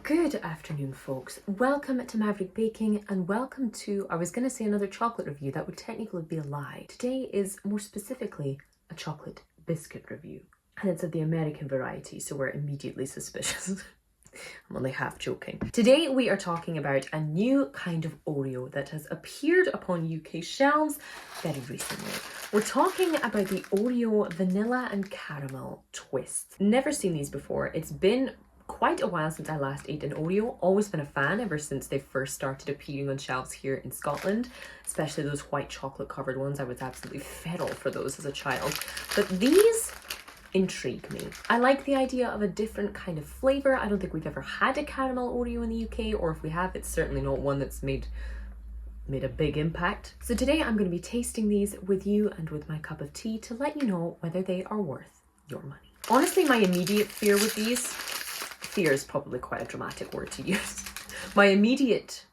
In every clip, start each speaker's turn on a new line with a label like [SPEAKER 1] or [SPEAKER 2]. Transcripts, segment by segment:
[SPEAKER 1] Good afternoon, folks. Welcome to Maverick Baking and welcome to, I was going to say another chocolate review, that would technically be a lie. Today is more specifically a chocolate biscuit review. And it's of the American variety, so we're immediately suspicious. I'm only half joking. Today we are talking about a new kind of Oreo that has appeared upon UK shelves very recently. We're talking about the Oreo Vanilla and Caramel Twist. Never seen these before. It's been quite a while since I last ate an Oreo. Always been a fan ever since they first started appearing on shelves here in Scotland, especially those white chocolate covered ones. I was absolutely feral for those as a child. But these intrigue me. I like the idea of a different kind of flavour. I don't think we've ever had a caramel Oreo in the UK, or if we have, it's certainly not one that's made a big impact. So today I'm going to be tasting these with you and with my cup of tea to let you know whether they are worth your money. Honestly, my immediate fear with these, fear is probably quite a dramatic word to use. My immediate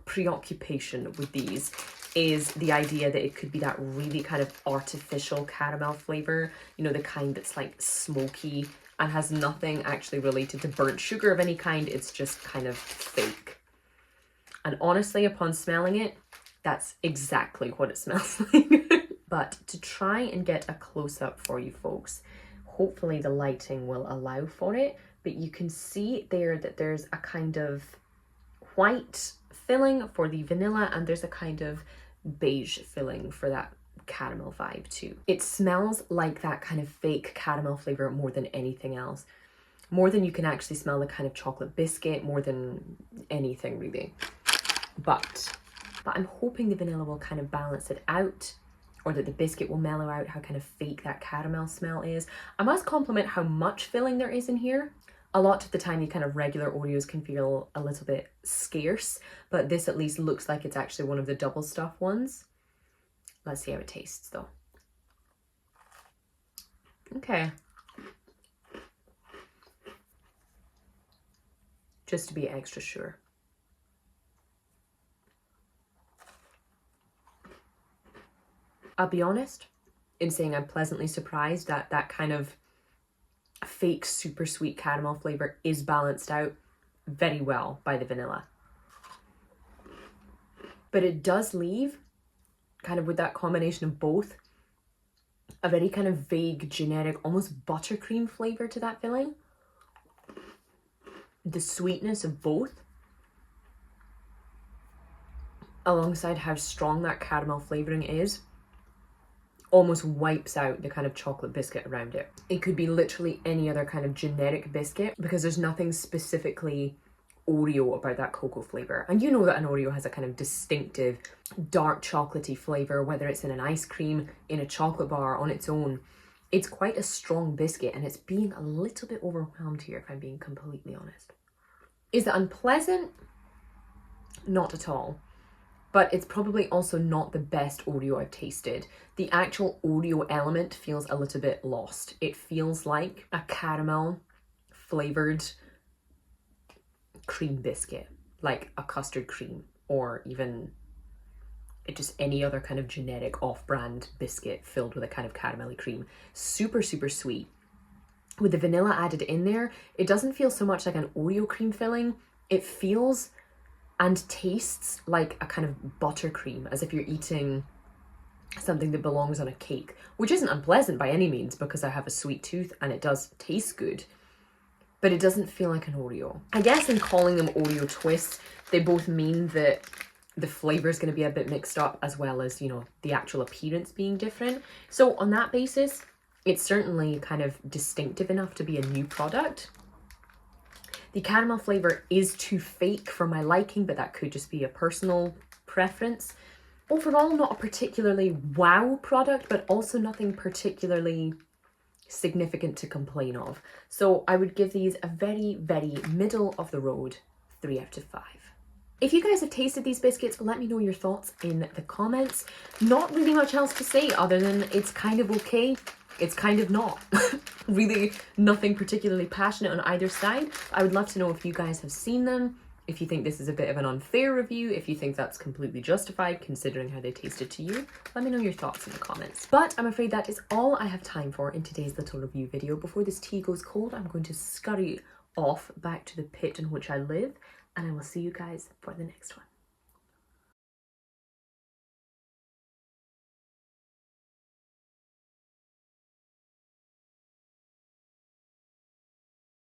[SPEAKER 1] preoccupation with these is the idea that it could be that really kind of artificial caramel flavour, you know, the kind that's like smoky and has nothing actually related to burnt sugar of any kind. It's just kind of fake. And honestly, upon smelling it, that's exactly what it smells like. But to try and get a close-up for you folks, hopefully the lighting will allow for it, but you can see there that there's a kind of white filling for the vanilla and there's a kind of beige filling for that caramel vibe too. It smells like that kind of fake caramel flavour more than anything else. More than you can actually smell the kind of chocolate biscuit, more than anything really. But I'm hoping the vanilla will kind of balance it out, or that the biscuit will mellow out how kind of fake that caramel smell is. I must compliment how much filling there is in here. A lot of the time, the kind of regular Oreos can feel a little bit scarce, but this at least looks like it's actually one of the double stuff ones. Let's see how it tastes though. Okay. Just to be extra sure. I'll be honest in saying I'm pleasantly surprised that that kind of fake super sweet caramel flavour is balanced out very well by the vanilla. But it does leave, kind of with that combination of both, a very kind of vague, generic, almost buttercream flavour to that filling. The sweetness of both, alongside how strong that caramel flavouring is, almost wipes out the kind of chocolate biscuit around it. It could be literally any other kind of generic biscuit because there's nothing specifically Oreo about that cocoa flavour. And you know that an Oreo has a kind of distinctive dark chocolatey flavour, whether it's in an ice cream, in a chocolate bar, on its own. It's quite a strong biscuit and it's being a little bit overwhelmed here, if I'm being completely honest. Is it unpleasant? Not at all. But it's probably also not the best Oreo I've tasted. The actual Oreo element feels a little bit lost. It feels like a caramel flavoured cream biscuit, like a custard cream, or even just any other kind of generic off-brand biscuit filled with a kind of caramelly cream. Super, super sweet. With the vanilla added in there, it doesn't feel so much like an Oreo cream filling. It feels and tastes like a kind of buttercream, as if you're eating something that belongs on a cake, which isn't unpleasant by any means because I have a sweet tooth and it does taste good, but it doesn't feel like an Oreo. I guess in calling them Oreo twists, they both mean that the flavour is going to be a bit mixed up, as well as, you know, the actual appearance being different. So on that basis, it's certainly kind of distinctive enough to be a new product. The caramel flavour is too fake for my liking, but that could just be a personal preference. Overall, not a particularly wow product, but also nothing particularly significant to complain of. So I would give these a very, very middle of the road 3 out of 5. If you guys have tasted these biscuits, let me know your thoughts in the comments. Not really much else to say other than it's kind of okay. It's kind of not. Really nothing particularly passionate on either side. I would love to know if you guys have seen them, if you think this is a bit of an unfair review, if you think that's completely justified considering how they tasted to you. Let me know your thoughts in the comments. But I'm afraid that is all I have time for in today's little review video. Before this tea goes cold, I'm going to scurry off back to the pit in which I live, and I will see you guys for the next one.